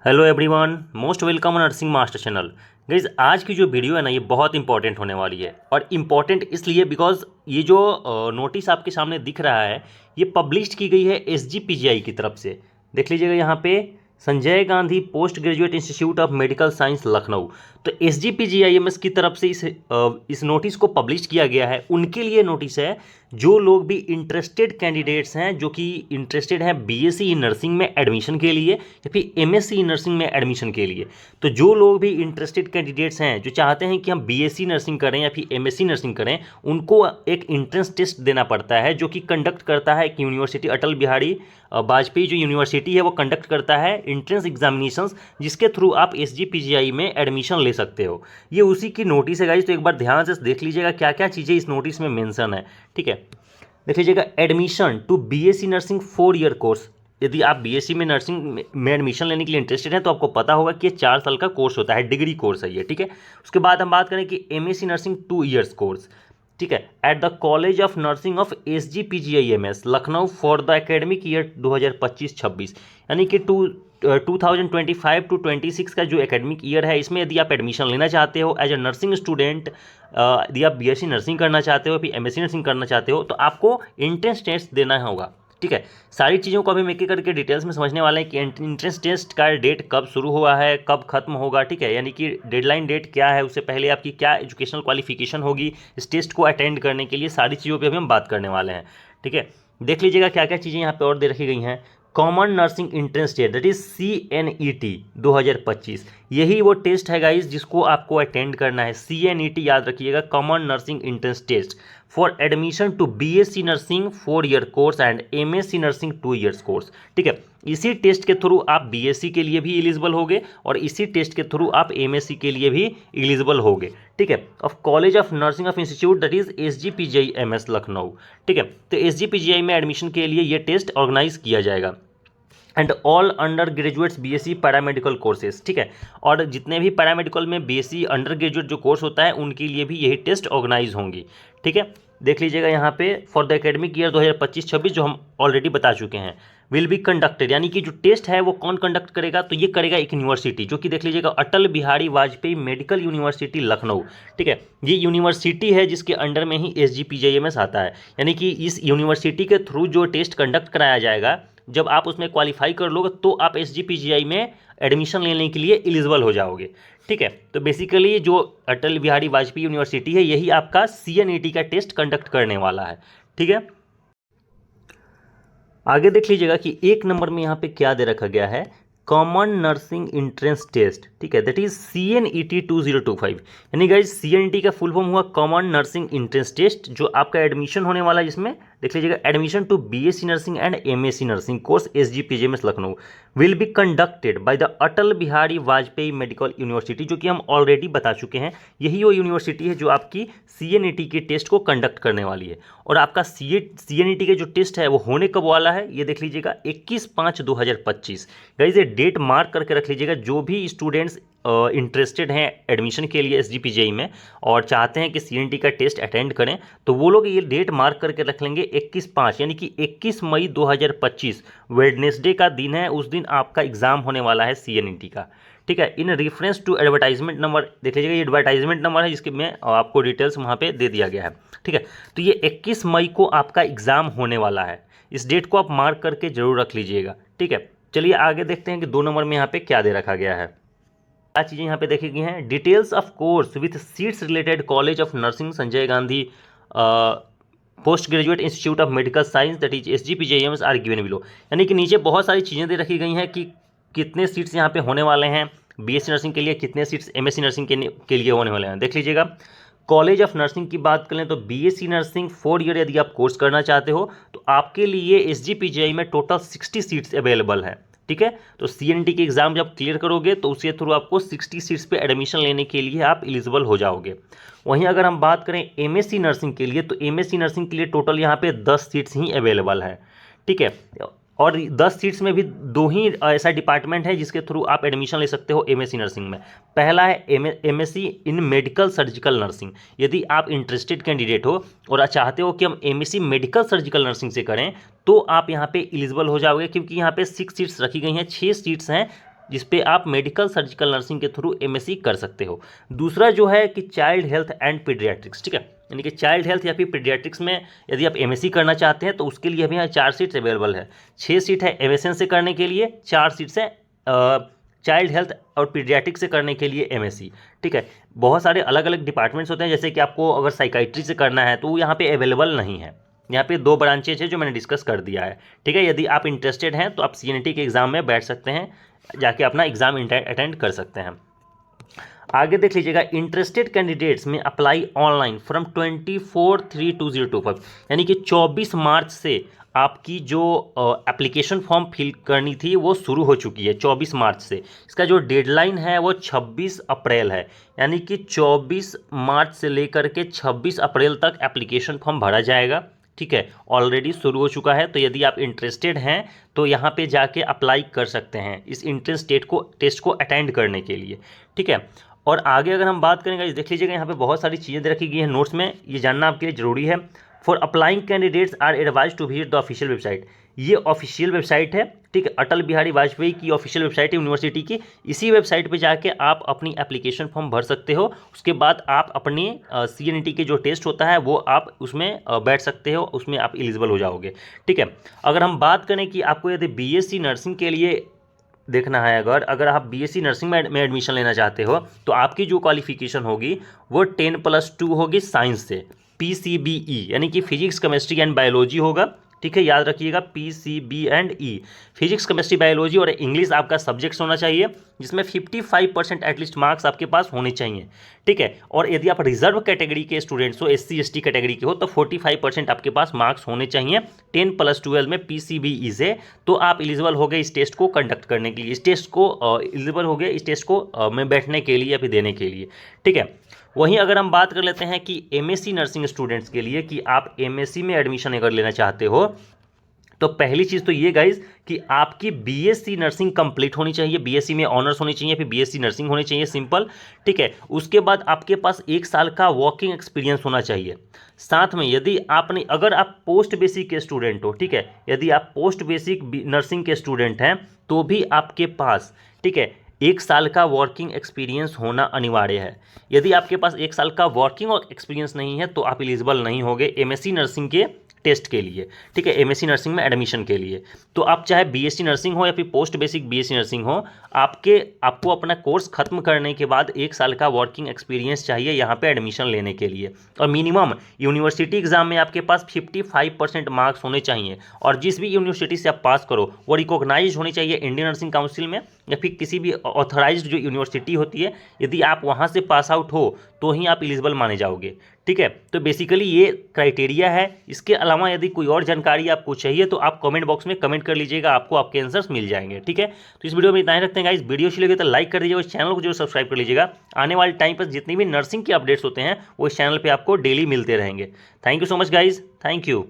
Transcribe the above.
Hello everyone, most welcome nursing master channel. Guys आज की जो वीडियो है ना, ये बहुत इंपॉर्टेंट होने वाली है। और इम्पॉर्टेंट इसलिए बिकॉज ये जो नोटिस आपके सामने दिख रहा है, ये पब्लिश की गई है एसजीपीजीआई की तरफ से। देख लीजिएगा यहाँ पे, Sanjay Gandhi post graduate institute of medical science Lucknow. तो एसजीपीजीआईएमएस की तरफ से इस नोटिस को पब्लिश किया गया है। उनके लिए नोटिस है जो लोग भी इंटरेस्टेड कैंडिडेट्स हैं, जो कि इंटरेस्टेड हैं बीएससी इन नर्सिंग में एडमिशन के लिए या फिर एमएससी इन नर्सिंग में एडमिशन के लिए। तो जो लोग भी इंटरेस्टेड कैंडिडेट्स हैं, जो चाहते हैं कि हम बीएससी नर्सिंग करें या फिर एमएससी नर्सिंग करें, उनको एक एंट्रेंस टेस्ट देना पड़ता है, जो कि कंडक्ट करता है एक यूनिवर्सिटी, अटल बिहारी वाजपेयी जो यूनिवर्सिटी है वो कंडक्ट करता है एंट्रेंस एग्जामिनेशंस, जिसके थ्रू आप एसजीपीजीआई में एडमिशन ले सकते हो। ये उसी की नोटिस है गाइस। तो एक बार ध्यान से देख लीजिएगा क्या क्या चीज़ें इस नोटिस में मेंशन है। ठीक है, देख लीजिएगा, admission to BSc nursing 4 year course. यदि आप बीएससी में नर्सिंग में एडमिशन लेने के लिए इंटरेस्टेड हैं तो आपको पता होगा कि ये 4 साल का कोर्स होता है, डिग्री कोर्स है ये। ठीक है, उसके बाद हम बात करें कि एमएससी नर्सिंग 2 ईयर्स कोर्स। ठीक है, at the college of nursing of SGPGIMS Lucknow for the academic year 2025-26, यानी कि 2025 टू 26 का जो एकेडमिक ईयर है, इसमें यदि आप एडमिशन लेना चाहते हो एज अ नर्सिंग स्टूडेंट, यदि आप बीएससी नर्सिंग करना चाहते हो फिर एमएससी नर्सिंग करना चाहते हो, तो आपको एंट्रेंस टेस्ट देना होगा। ठीक है, सारी चीज़ों को अभी हम एक एक करके डिटेल्स में समझने वाले हैं कि एंट्रेंस टेस्ट का डेट कब शुरू हुआ है, कब खत्म होगा। ठीक है, यानी कि डेडलाइन डेट क्या है, उससे पहले आपकी क्या एजुकेशनल क्वालिफिकेशन होगी इस टेस्ट को अटेंड करने के लिए, सारी चीज़ों पे अभी हम बात करने वाले हैं। ठीक है, देख लीजिएगा क्या क्या चीज़ें यहाँ पे और दे रखी गई हैं। Common nursing entrance test, that is CNET 2025, यही वो टेस्ट है गाइज जिसको आपको अटेंड करना है। CNET याद रखिएगा, common nursing entrance test for admission to BSc nursing 4 year course and MSc nursing 2 years course. ठीक है, इसी टेस्ट के थ्रू आप बीएससी के लिए भी एलिजिबल होगे और इसी टेस्ट के थ्रू आप एमएससी के लिए भी एलिजिबल होगे। ठीक है, of college of nursing of institute, that is SGPGIMS Lucknow. ठीक है, तो SGPGI में एडमिशन के लिए ये टेस्ट ऑर्गेनाइज किया जाएगा। And all under graduates BSc paramedical courses. ठीक है, और जितने भी पैरामेडिकल में बीएससी अंडर ग्रेजुएट जो कोर्स होता है उनके लिए भी यही टेस्ट ऑर्गेनाइज होंगी। ठीक है, देख लीजिएगा यहाँ पे, फॉर द एकेडमिक ईयर 2025-26 जो हम ऑलरेडी बता चुके हैं, विल बी कंडक्टेड, यानी कि जो टेस्ट है वो कौन कंडक्ट करेगा, तो ये करेगा एक यूनिवर्सिटी, जो कि देख लीजिएगा अटल बिहारी वाजपेयी मेडिकल यूनिवर्सिटी लखनऊ। ठीक है, ये यूनिवर्सिटी है जिसके अंडर में ही SGPGIMS आता है, यानी कि इस यूनिवर्सिटी के थ्रू जो टेस्ट कंडक्ट कराया जाएगा, जब आप उसमें क्वालिफाई कर लोगे तो आप SGPGI में एडमिशन लेने के लिए एलिजिबल हो जाओगे। ठीक है, तो बेसिकली जो अटल बिहारी वाजपेयी यूनिवर्सिटी है, यही आपका CNET का टेस्ट कंडक्ट करने वाला है। ठीक है, आगे देख लीजिएगा कि 1 नंबर में यहाँ पे क्या दे रखा गया है, कॉमन नर्सिंग एंट्रेंस टेस्ट। ठीक है, दैट इज CNET 2025, यानी गाइज CNET का फुल फॉर्म हुआ कॉमन नर्सिंग एंट्रेंस टेस्ट, जो आपका एडमिशन होने वाला है, जिसमें देख लीजिएगा, admission to BSc nursing and MSc nursing course SGPGIMS Lucknow will be conducted by the Atal Bihari Vajpayee medical university, जो कि हम ऑलरेडी बता चुके हैं, यही वो यूनिवर्सिटी है जो आपकी CNET के टेस्ट को कंडक्ट करने वाली है। और आपका CNET के जो टेस्ट है वो होने कब वाला है, ये देख लीजिएगा 21/5/2025। गाइज ये डेट मार्क करके रख लीजिएगा, जो भी स्टूडेंट्स इंटरेस्टेड हैं एडमिशन के लिए SGPGI में और चाहते हैं कि CNET का टेस्ट अटेंड करें, तो वो लोग ये डेट मार्क करके रख लेंगे 21/5, यानी कि 21 मई 2025 वेडनेसडे का दिन है, उस दिन आपका एग्जाम होने वाला है CNET का। ठीक है, in reference to advertisement number, देख लीजिएगा ये एडवर्टाइजमेंट नंबर है जिसके में आपको डिटेल्स वहाँ पे दे दिया गया है। ठीक है, तो ये 21 मई को आपका एग्जाम होने वाला है, इस डेट को आप मार्क करके जरूर रख लीजिएगा। ठीक है, चलिए आगे देखते हैं कि 2 नंबर में यहाँ पे क्या दे रखा गया है, क्या चीज़ें यहाँ पे देखी गई हैं। Details of course with seats related college of nursing Sanjay Gandhi post graduate institute of medical science, that is SGPGIMS are given below, यानी कि नीचे बहुत सारी चीज़ें दे रखी गई हैं कि कितने सीट्स यहाँ पे होने वाले हैं बीएससी नर्सिंग के लिए, कितने सीट्स एमएससी नर्सिंग के लिए होने वाले हैं। देख लीजिएगा, कॉलेज ऑफ नर्सिंग की बात करें तो बीएससी नर्सिंग 4 ईयर यदि आप कोर्स करना चाहते हो तो आपके लिए SGPGI में टोटल 60 सीट्स अवेलेबल है। ठीक है, तो CNET की एग्जाम जब क्लियर करोगे तो उसके थ्रू आपको 60 सीट्स पे एडमिशन लेने के लिए आप एलिजिबल हो जाओगे। वहीं अगर हम बात करें एमएससी नर्सिंग के लिए, तो एमएससी नर्सिंग के लिए टोटल यहाँ पे 10 सीट्स ही अवेलेबल है। ठीक है, और 10 सीट्स में भी 2 ही ऐसा डिपार्टमेंट है जिसके थ्रू आप एडमिशन ले सकते हो एमएससी नर्सिंग में। पहला है MSc in medical surgical nursing. यदि आप इंटरेस्टेड कैंडिडेट हो और चाहते हो कि हम एमएससी मेडिकल सर्जिकल नर्सिंग से करें, तो आप यहाँ पे एलिजिबल हो जाओगे, क्योंकि यहाँ पे 6 सीट्स रखी गई हैं, 6 सीट्स हैं जिसपे आप मेडिकल सर्जिकल नर्सिंग के थ्रू एमएससी कर सकते हो। दूसरा जो है कि चाइल्ड हेल्थ एंड पीडियाट्रिक्स, ठीक है, यानी कि चाइल्ड हेल्थ या फिर पीडियाट्रिक्स में यदि आप एमएससी करना चाहते हैं तो उसके लिए अभी यहाँ 4 सीट्स अवेलेबल है। 6 सीट है एमएसएन से करने के लिए, 4 सीट्स है चाइल्ड हेल्थ और पीडियाट्रिक्स से करने के लिए एमएससी, ठीक है। बहुत सारे अलग अलग डिपार्टमेंट्स होते हैं, जैसे कि आपको अगर साइकाइट्री से करना है तो वो यहाँ पे अवेलेबल नहीं है। यहाँ पे 2 ब्रांचेज है जो मैंने डिस्कस कर दिया है, ठीक है। यदि आप इंटरेस्टेड हैं तो आप सीएनटी के एग्ज़ाम में बैठ सकते हैं, जाके अपना एग्ज़ाम अटेंड कर सकते हैं। आगे देख लीजिएगा, इंटरेस्टेड कैंडिडेट्स में अप्लाई ऑनलाइन फ्रॉम 24/3/2025, यानी कि 24 मार्च से आपकी जो एप्लीकेशन फॉर्म फिल करनी थी वो शुरू हो चुकी है 24 मार्च से। इसका जो डेडलाइन है वो 26 अप्रैल है, यानी कि 24 मार्च से लेकर के 26 अप्रैल तक एप्लीकेशन फॉर्म भरा जाएगा, ठीक है। ऑलरेडी शुरू हो चुका है, तो यदि आप इंटरेस्टेड हैं तो यहाँ पे जाके अप्लाई कर सकते हैं इस इंट्रेंस टेस्ट को अटेंड करने के लिए, ठीक है। और आगे अगर हम बात करेंगे, देख लीजिएगा यहाँ पे बहुत सारी चीज़ें रखी गई हैं नोट्स में, ये जानना आपके लिए ज़रूरी है। For applying candidates are advise to visit the official website, ये ऑफिशियल वेबसाइट है, ठीक है। अटल बिहारी वाजपेयी की ऑफिशियल वेबसाइट है यूनिवर्सिटी की। इसी वेबसाइट पे जाके आप अपनी एप्लीकेशन फॉर्म भर सकते हो। उसके बाद आप अपनी सीएनटी के जो टेस्ट होता है वो आप उसमें बैठ सकते हो, उसमें आप एलिजिबल हो जाओगे, ठीक है। अगर हम बात करें कि आपको यदि बीएससी नर्सिंग के लिए देखना है, अगर आप बीएससी नर्सिंग में एडमिशन लेना चाहते हो तो आपकी जो क्वालिफिकेशन होगी वो 10+2 होगी साइंस से, PCBE यानी कि फिजिक्स केमिस्ट्री एंड बायोलॉजी होगा, ठीक है। याद रखिएगा PCB&E, फिजिक्स केमिस्ट्री बायोलॉजी, और इंग्लिश आपका सब्जेक्ट्स होना चाहिए जिसमें 55% एटलीस्ट मार्क्स आपके पास होने चाहिए, ठीक है। और यदि आप रिजर्व कैटेगरी के स्टूडेंट्स हो, SC ST कैटेगरी के हो, तो 45% आपके पास मार्क्स होने चाहिए 10+12 में PCBE से, तो आप एलिजिबल हो गए इस टेस्ट को कंडक्ट करने के लिए, इस टेस्ट को एलिजिबल हो गए इस टेस्ट को में बैठने के लिए या फिर देने के लिए, ठीक है। वहीं अगर हम बात कर लेते हैं कि एमएससी नर्सिंग स्टूडेंट्स के लिए कि आप एमएससी में एडमिशन अगर लेना चाहते हो तो पहली चीज़ तो ये गाइज कि आपकी बीएससी नर्सिंग कंप्लीट होनी चाहिए, बीएससी में ऑनर्स होनी चाहिए, फिर बीएससी नर्सिंग होनी चाहिए, सिंपल, ठीक है। उसके बाद आपके पास 1 साल का वर्किंग एक्सपीरियंस होना चाहिए। साथ में यदि आपने, अगर आप पोस्ट बेसिक के स्टूडेंट हो, ठीक है, यदि आप पोस्ट बेसिक नर्सिंग के स्टूडेंट हैं तो भी आपके पास, ठीक है, 1 साल का वर्किंग एक्सपीरियंस होना अनिवार्य है। यदि आपके पास 1 साल का वर्किंग एक्सपीरियंस नहीं है तो आप एलिजिबल नहीं होगे एमएससी नर्सिंग के टेस्ट के लिए, ठीक है, एमएससी नर्सिंग में एडमिशन के लिए। तो आप चाहे बीएससी नर्सिंग हो या फिर पोस्ट बेसिक बीएससी नर्सिंग हो, आपको अपना कोर्स खत्म करने के बाद 1 साल का वर्किंग एक्सपीरियंस चाहिए यहाँ पे एडमिशन लेने के लिए। और मिनिमम यूनिवर्सिटी एग्जाम में आपके पास 55% मार्क्स होने चाहिए, और जिस भी यूनिवर्सिटी से आप पास करो वो रिकॉग्नाइज होनी चाहिए इंडियन नर्सिंग काउंसिल में या फिर किसी भी ऑथराइज्ड जो यूनिवर्सिटी होती है, यदि आप वहाँ से पास आउट हो तो ही आप एलिजिबल माने जाओगे, ठीक है। तो बेसिकली ये क्राइटेरिया है। इसके अलावा यदि कोई और जानकारी आपको चाहिए तो आप कमेंट बॉक्स में कमेंट कर लीजिएगा, आपको आपके आंसर्स मिल जाएंगे, ठीक है। तो इस वीडियो में इतना ही रखते हैं गाइस, वीडियो अच्छी लगे तो लाइक कर दीजिएगा, इस चैनल को जो सब्सक्राइब कर लीजिएगा। आने वाले टाइम पर जितनी भी नर्सिंग के अपडेट्स होते हैं वो इस चैनल पर आपको डेली मिलते रहेंगे। Thank you so much guys, thank you.